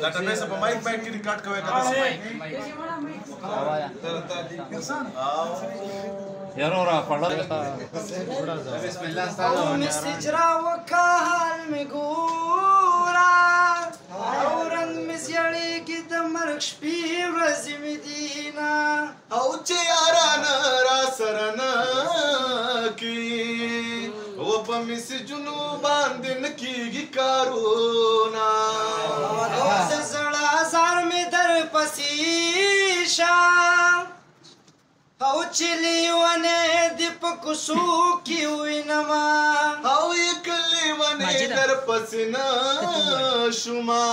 database apa mic ki record kowe ka यारो रा पढ़ो बिस्मिल्लाह मिस्जरा वकाल में गोरा औरंग मिसयड़ी की दमरक शपी रज मदीना او چې یاران را سرنا کی او په مس جنوب باندې نکیږي کارونا او زړه زار می در پسیشا او چلی ونه دی پکسو کی وینما او یکلی ونه در پسنا شما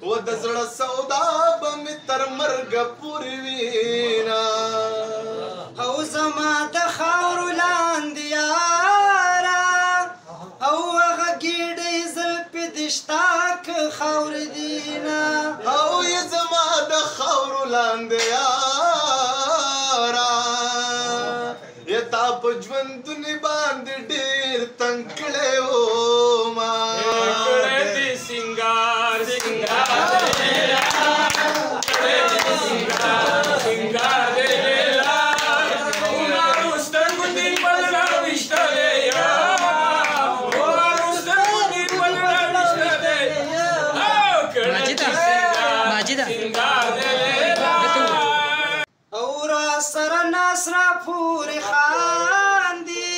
و د زړه سودا بم تر مرګ پوری وینا او زما د خاور لاندې یارا او هغه ګیډې زلپ دشتاک خاور دینا او ی زما د خاور لاندې یارا یتا په ژوند نه باندې ډېر تنگ کړه او ما کړه دې سنگار سنگار اورا سر ناسرا پوری خاندی